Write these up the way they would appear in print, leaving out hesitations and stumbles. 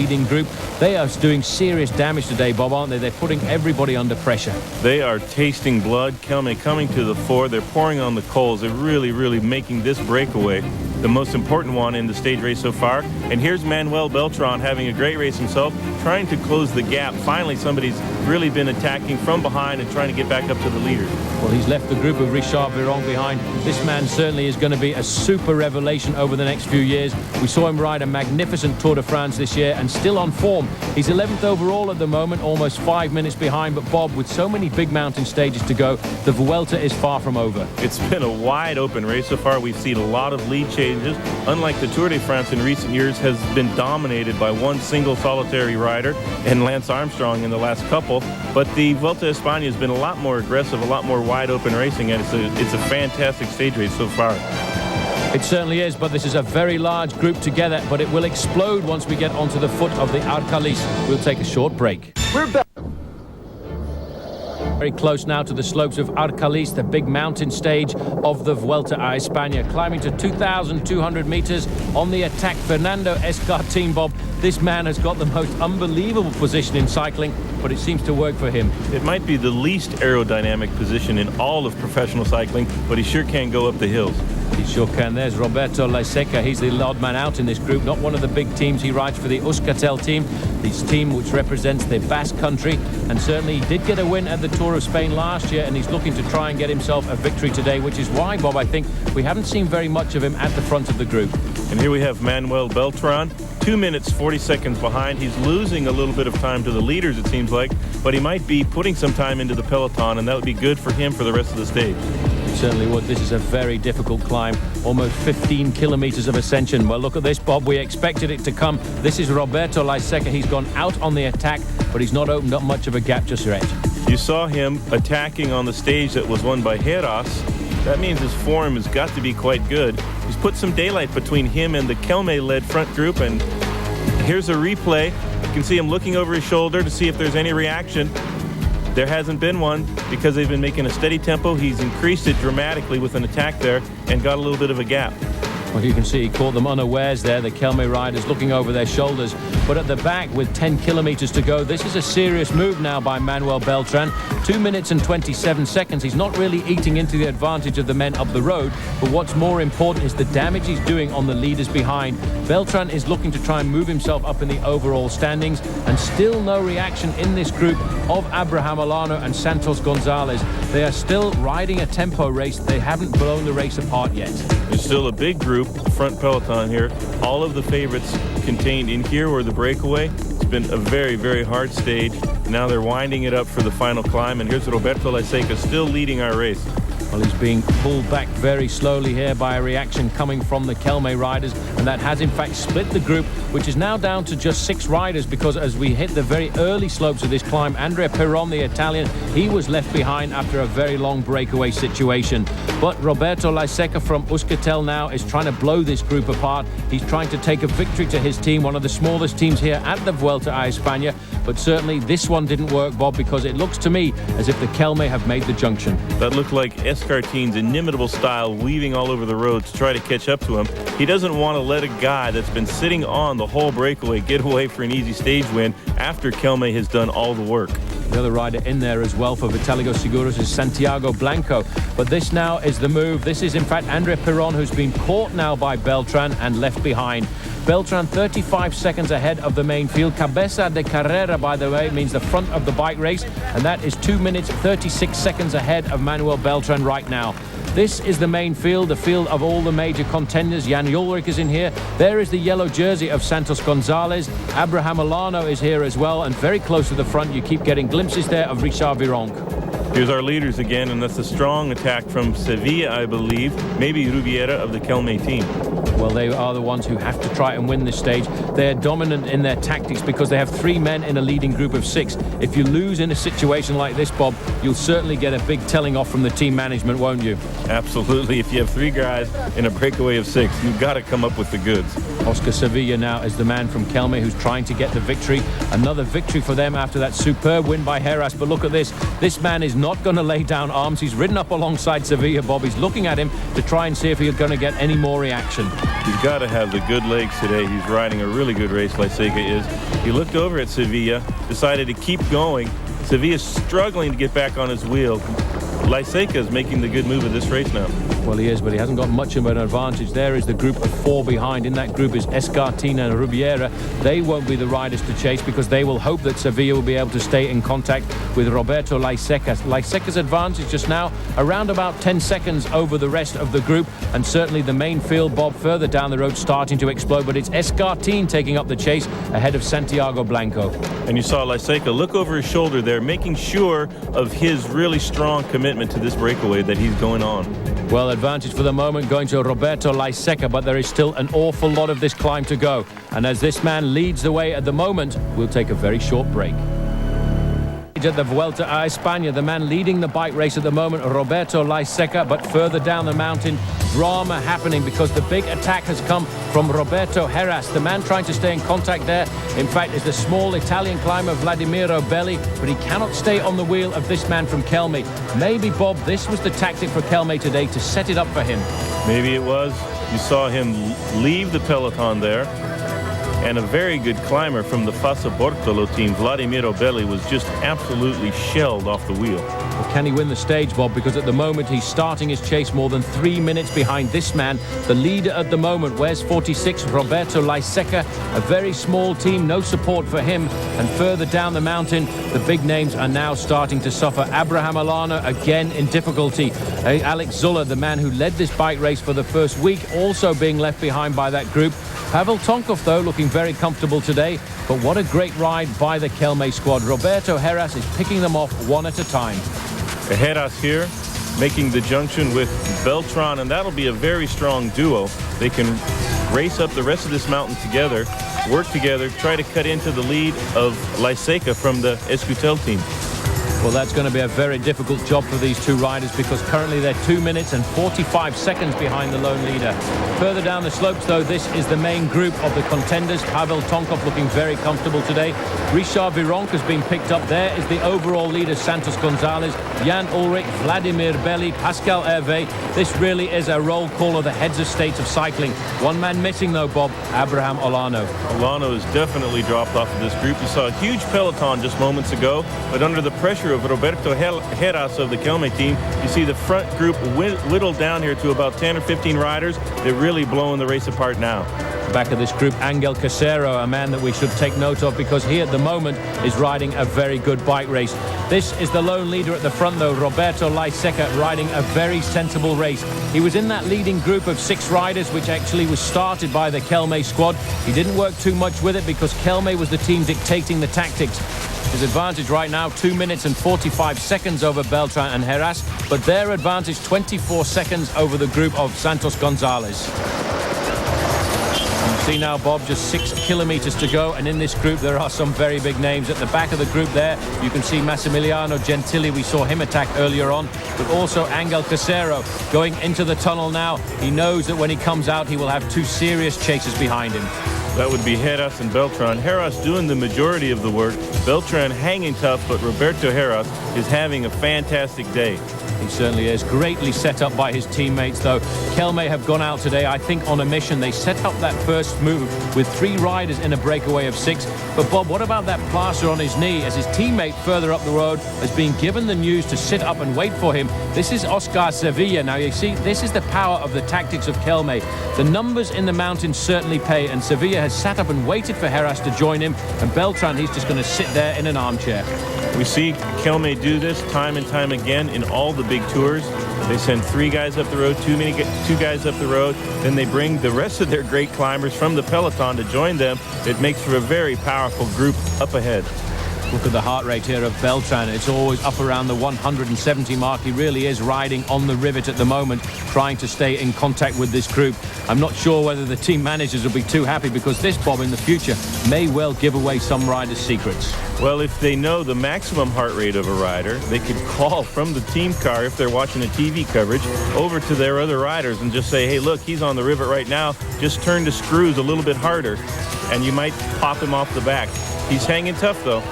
leading group. They are doing serious damage today, Bob, aren't they? They're putting everybody under pressure. They are tasting blood. Kelme coming to the fore. They're pouring on the coals. They're really making this breakaway the most important one in the stage race so far. And here's Manuel Beltran having a great race himself, trying to close the gap. Finally, somebody's really been attacking from behind and trying to get back up to the leader. Well, he's left the group of Richard Viron behind. This man certainly is going to be a super revelation over the next few years. We saw him ride a magnificent Tour de France this year and still on form. He's 11th overall at the moment, almost 5 minutes behind. But Bob, with so many big mountain stages to go, the Vuelta is far from over. It's been a wide open race so far. We've seen a lot of lead changes. Unlike the Tour de France in recent years, has been dominated by one single solitary rider and Lance Armstrong in the last couple. But the Vuelta a España has been a lot more aggressive, a lot more wide open racing, and it's a fantastic stage race so far. It certainly is, but this is a very large group together, but it will explode once we get onto the foot of the Arcalís. We'll take a short break. We're back. Very close now to the slopes of Arcalís, the big mountain stage of the Vuelta a España. Climbing to 2,200 meters on the attack, Fernando Escartín, Bob. This man has got the most unbelievable position in cycling, but it seems to work for him. It might be the least aerodynamic position in all of professional cycling, but he sure can go up the hills. He sure can. There's Roberto Laiseca. He's the odd man out in this group. Not one of the big teams. He rides for the Euskaltel team, this team which represents the Basque country. And certainly he did get a win at the Tour of Spain last year, and he's looking to try and get himself a victory today, which is why, Bob, I think we haven't seen very much of him at the front of the group. And here we have Manuel Beltran, 2 minutes 40 seconds behind. He's losing a little bit of time to the leaders, it seems like, but he might be putting some time into the peloton, and that would be good for him for the rest of the stage. Certainly would. This is a very difficult climb, almost 15 kilometers of ascension. Well, look at this, Bob. We expected it to come. This is Roberto Laiseca. He's gone out on the attack, but he's not opened up much of a gap just yet. You saw him attacking on the stage that was won by Heras. That means his form has got to be quite good. He's put some daylight between him and the Kelme-led front group, and here's a replay. You can see him looking over his shoulder to see if there's any reaction. There hasn't been one because they've been making a steady tempo. He's increased it dramatically with an attack there and got a little bit of a gap. Well, you can see he caught them unawares there, the Kelme riders looking over their shoulders. But at the back, with 10 kilometers to go, this is a serious move now by Manuel Beltran. 2 minutes and 27 seconds. He's not really eating into the advantage of the men up the road. But what's more important is the damage he's doing on the leaders behind. Beltran is looking to try and move himself up in the overall standings. And still no reaction in this group of Abraham Olano and Santos Gonzalez. They are still riding a tempo race. They haven't blown the race apart yet. There's still a big group, front peloton here. All of the favorites contained in here or the breakaway. It's been a very hard stage. Now they're winding it up for the final climb, and here's Roberto Laiseca still leading our race. Well, he's being pulled back very slowly here by a reaction coming from the Kelme riders, and that has in fact split the group, which is now down to just 6 riders, because as we hit the very early slopes of this climb, Andrea Perron, the Italian, he was left behind after a very long breakaway situation. But Roberto Laiseca from Euskaltel now is trying to blow this group apart. He's trying to take a victory to his team, one of the smallest teams here at the Vuelta a España. But certainly this one didn't work, Bob, because it looks to me as if the Kelme have made the junction. That looked like Escartín's inimitable style, weaving all over the road to try to catch up to him. He doesn't want to let a guy that's been sitting on the whole breakaway get away for an easy stage win after Kelme has done all the work. The other rider in there as well for Vitaligo Seguros is Santiago Blanco. But this now is the move. This is in fact Andrea Perron, who's been caught now by Beltran and left behind. Beltran 35 seconds ahead of the main field. Cabeza de Carrera, by the way, means the front of the bike race, and that is 2 minutes 36 seconds ahead of Manuel Beltran right now. This is the main field, the field of all the major contenders. Jan Ullrich is in here. There is the yellow jersey of Santos Gonzalez. Abraham Olano is here as well, and very close to the front you keep getting glimpses there of Richard Viron. Here's our leaders again, and that's a strong attack from Sevilla, I believe. Maybe Rubiera of the Kelme team. Well, they are the ones who have to try and win this stage. They're dominant in their tactics because they have 3 men in a leading group of 6. If you lose in a situation like this, Bob, you'll certainly get a big telling off from the team management, won't you? Absolutely. If you have 3 guys in a breakaway of 6, you've got to come up with the goods. Oscar Sevilla now is the man from Kelme who's trying to get the victory. Another victory for them after that superb win by Heras. But look at this. This man is not going to lay down arms. He's ridden up alongside Sevilla, Bob. He's looking at him to try and see if he's going to get any more reaction. He's got to have the good legs today. He's riding a really good race, Laiseca is. He looked over at Sevilla, decided to keep going. Sevilla's struggling to get back on his wheel. Laiseca is making the good move of this race now. Well, he is, but he hasn't got much of an advantage. There is the group of 4 behind. In that group is Escartina and Rubiera. They won't be the riders to chase because they will hope that Sevilla will be able to stay in contact with Roberto Laiseca. Laiseca's advantage just now around about 10 seconds over the rest of the group, and certainly the main field, Bob, further down the road starting to explode, but it's Escartin taking up the chase ahead of Santiago Blanco. And you saw Laiseca look over his shoulder there, making sure of his really strong commitment to this breakaway that he's going on. Well, advantage for the moment going to Roberto Laiseca, but there is still an awful lot of this climb to go. And as this man leads the way at the moment, we'll take a very short break. At the Vuelta a España, the man leading the bike race at the moment, Roberto Laiseca, but further down the mountain, drama happening because the big attack has come from Roberto Heras. The man trying to stay in contact there, in fact, is the small Italian climber Vladimiro Belli, but he cannot stay on the wheel of this man from Kelme. Maybe, Bob, this was the tactic for Kelme today to set it up for him. Maybe it was. You saw him leave the peloton there. And a very good climber from the Fassa Bortolo team, Vladimiro Belli, was just absolutely shelled off the wheel. Well, can he win the stage, Bob? Because at the moment he's starting his chase more than 3 minutes behind this man, the leader at the moment. Where's 46, Roberto Laiseca? A very small team, no support for him. And further down the mountain, the big names are now starting to suffer. Abraham Olano again in difficulty. Alex Zuller, the man who led this bike race for the first week, also being left behind by that group. Pavel Tonkov, though, looking very comfortable today. But what a great ride by the Kelme squad. Roberto Heras is picking them off one at a time. Heras here, making the junction with Beltran, and that'll be a very strong duo. They can race up the rest of this mountain together, work together, try to cut into the lead of Laiseca from the Escutel team. Well, that's going to be a very difficult job for these two riders because currently they're 2 minutes and 45 seconds behind the lone leader. Further down the slopes, though, this is the main group of the contenders. Pavel Tonkov looking very comfortable today. Richard Vironk has been picked up. There is the overall leader, Santos Gonzalez, Jan Ulrich, Vladimir Belli, Pascal Hervé. This really is a roll call of the heads of states of cycling. One man missing, though, Bob, Abraham Olano. Olano has definitely dropped off of this group. You saw a huge peloton just moments ago, but under the pressure of Roberto Heras of the Kelme team, you see the front group whittled down here to about 10 or 15 riders. They're really blowing the race apart now. Back of this group, Angel Casero, a man that we should take note of because he at the moment is riding a very good bike race. This is the lone leader at the front, though, Roberto Laiseca, riding a very sensible race. He was in that leading group of 6 riders, which actually was started by the Kelme squad. He didn't work too much with it because Kelme was the team dictating the tactics. His advantage right now, 2 minutes and 45 seconds over Beltran and Heras, but their advantage 24 seconds over the group of Santos Gonzalez. You see now, Bob, just 6 kilometers to go, and in this group there are some very big names. At the back of the group there, you can see Massimiliano Gentili. We saw him attack earlier on, but also Angel Casero going into the tunnel now. He knows that when he comes out, he will have 2 serious chasers behind him. That would be Heras and Beltran. Heras doing the majority of the work. Beltran hanging tough, but Roberto Heras is having a fantastic day. He certainly is. Greatly set up by his teammates, though. Kelme have gone out today, I think, on a mission. They set up that first move with 3 riders in a breakaway of 6. But, Bob, what about that plaster on his knee as his teammate further up the road has been given the news to sit up and wait for him? This is Oscar Sevilla. Now, you see, this is the power of the tactics of Kelme. The numbers in the mountains certainly pay, and Sevilla has sat up and waited for Heras to join him, and Beltran, he's just going to sit there in an armchair. We see Kelme do this time and time again in all the big tours. They send 3 guys up the road, 2 guys up the road, then they bring the rest of their great climbers from the peloton to join them. It makes for a very powerful group up ahead. Look at the heart rate here of Beltran. It's always up around the 170 mark. He really is riding on the rivet at the moment, trying to stay in contact with this group. I'm not sure whether the team managers will be too happy because this, Bob, in the future may well give away some riders' secrets. Well, if they know the maximum heart rate of a rider, they could call from the team car, if they're watching a TV coverage, over to their other riders and just say, hey, look, he's on the rivet right now. Just turn the screws a little bit harder, and you might pop him off the back. He's hanging tough, though.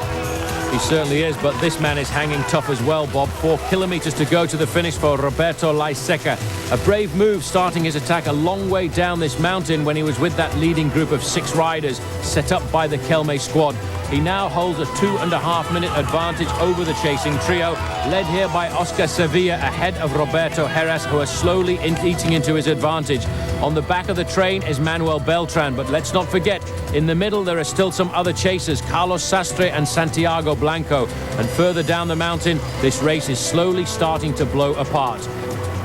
He certainly is, but this man is hanging tough as well, Bob. 4 kilometers to go to the finish for Roberto Laiseca. A brave move starting his attack a long way down this mountain when he was with that leading group of 6 riders set up by the Kelme squad. He now holds a 2.5-minute advantage over the chasing trio, led here by Oscar Sevilla ahead of Roberto Heras, who are slowly eating into his advantage. On the back of the train is Manuel Beltran, but let's not forget, in the middle there are still some other chasers, Carlos Sastre and Santiago Blanco. And further down the mountain, this race is slowly starting to blow apart.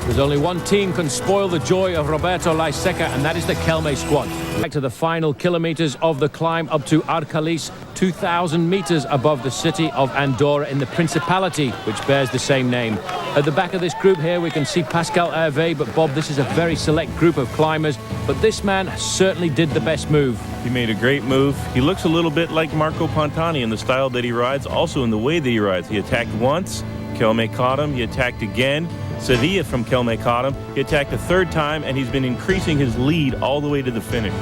There's only one team can spoil the joy of Roberto Laiseca, and that is the Kelme squad. Back to the final kilometers of the climb up to Arcalis, 2,000 meters above the city of Andorra in the Principality, which bears the same name. At the back of this group here, we can see Pascal Hervé, but Bob, this is a very select group of climbers, but this man certainly did the best move. He made a great move. He looks a little bit like Marco Pantani in the style that he rides, also in the way that he rides. He attacked once, Kelme caught him, he attacked again. Sevilla from Kelme caught him. He attacked a 3rd time, and he's been increasing his lead all the way to the finish.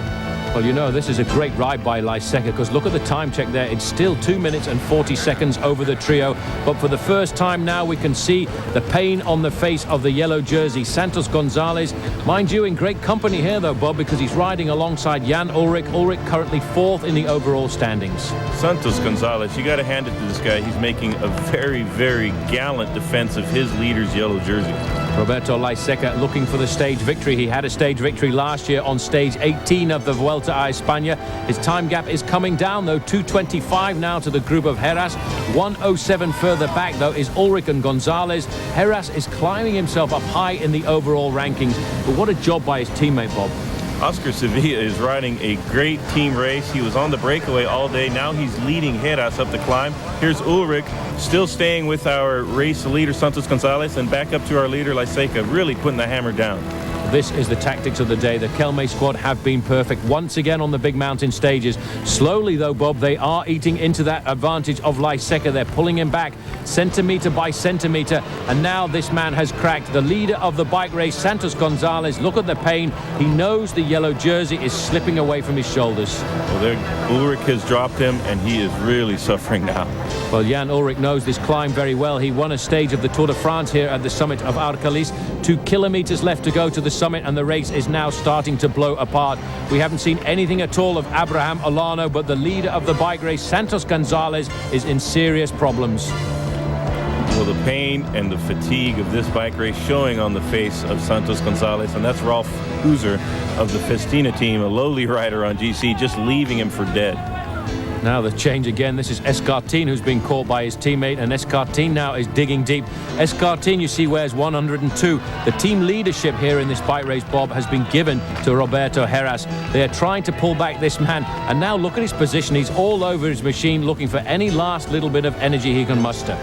Well, you know, this is a great ride by Laiseca, because look at the time check there. It's still 2 minutes and 40 seconds over the trio. But for the first time now, we can see the pain on the face of the yellow jersey, Santos Gonzalez. Mind you, in great company here, though, Bob, because he's riding alongside Jan Ullrich. Ullrich currently 4th in the overall standings. Santos Gonzalez, you got to hand it to this guy. He's making a very, very gallant defense of his leader's yellow jersey. Roberto Laiseca looking for the stage victory. He had a stage victory last year on stage 18 of the Vuelta a España. His time gap is coming down, though. 2:25 now to the group of Heras. 1:07 further back, though, is Ullrich and Gonzalez. Heras is climbing himself up high in the overall rankings. But what a job by his teammate, Bob. Oscar Sevilla is riding a great team race. He was on the breakaway all day. Now he's leading Heras up the climb. Here's Ullrich still staying with our race leader, Santos Gonzalez, and back up to our leader, Laiseca, really putting the hammer down. This is the tactics of the day. The Kelme squad have been perfect once again on the big mountain stages. Slowly, though, Bob, they are eating into that advantage of Laiseca. They're pulling him back centimeter by centimeter. And now this man has cracked. The leader of the bike race, Santos Gonzalez, look at the pain. He knows the yellow jersey is slipping away from his shoulders. Well, there, Ullrich has dropped him, and he is really suffering now. Well, Jan Ullrich knows this climb very well. He won a stage of the Tour de France here at the summit of Arcalis. 2 kilometers left to go to the summit, and the race is now starting to blow apart. We haven't seen anything at all of Abraham Olano, but the leader of the bike race, Santos Gonzalez, is in serious problems. Well, the pain and the fatigue of this bike race showing on the face of Santos Gonzalez, and that's Rolf Huser of the Festina team, a lowly rider on GC, just leaving him for dead. Now the change again. This is Escartin, who's been caught by his teammate, and Escartin now is digging deep. Escartin, you see, wears 102. The team leadership here in this bike race, Bob, has been given to Roberto Heras. They are trying to pull back this man, and now look at his position. He's all over his machine, looking for any last little bit of energy he can muster.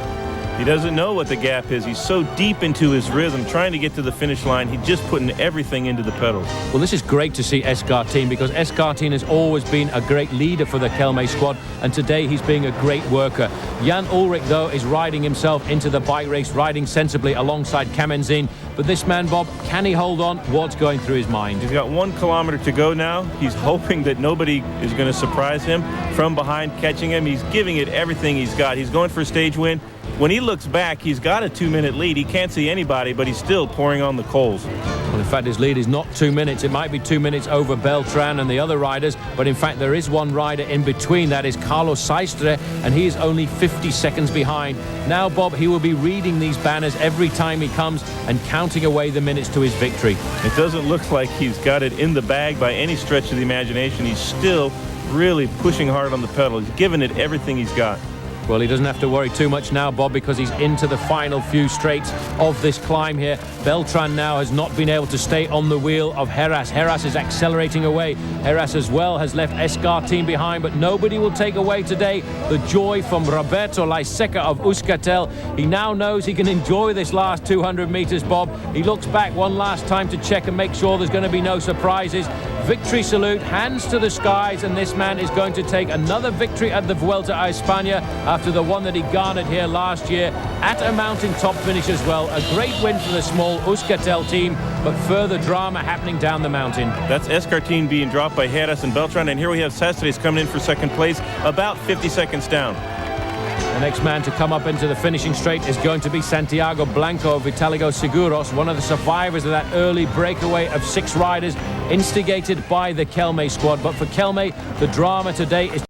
He doesn't know what the gap is. He's so deep into his rhythm, trying to get to the finish line. He's just putting everything into the pedals. Well, this is great to see Escartin, because Escartin has always been a great leader for the Kelme squad, and today he's being a great worker. Jan Ullrich, though, is riding himself into the bike race, riding sensibly alongside Kamenzin. But this man, Bob, can he hold on? What's going through his mind? He's got 1 kilometer to go now. He's hoping that nobody is going to surprise him from behind, catching him. He's giving it everything he's got. He's going for a stage win. When he looks back, he's got a 2-minute lead. He can't see anybody, but he's still pouring on the coals. Well, in fact, his lead is not 2 minutes. It might be 2 minutes over Beltran and the other riders, but in fact, there is one rider in between. That is Carlos Sastre, and he is only 50 seconds behind. Now, Bob, he will be reading these banners every time he comes and counting away the minutes to his victory. It doesn't look like he's got it in the bag by any stretch of the imagination. He's still really pushing hard on the pedal. He's giving it everything he's got. Well, he doesn't have to worry too much now, Bob, because he's into the final few straights of this climb here. Beltran now has not been able to stay on the wheel of Heras. Heras is accelerating away. Heras as well has left Escartin behind, but nobody will take away today the joy from Roberto Laiseca of Euskaltel. He now knows he can enjoy this last 200 meters, Bob. He looks back one last time to check and make sure there's going to be no surprises. Victory salute, hands to the skies, and this man is going to take another victory at the Vuelta a España after the one that he garnered here last year at a mountaintop finish as well. A great win for the small Euskaltel team, but further drama happening down the mountain. That's Escartin being dropped by Heras and Beltran, and here we have Sastres coming in for second place, about 50 seconds down. The next man to come up into the finishing straight is going to be Santiago Blanco of Vitaligo Seguros, one of the survivors of that early breakaway of 6 riders instigated by the Kelme squad. But for Kelme, the drama today is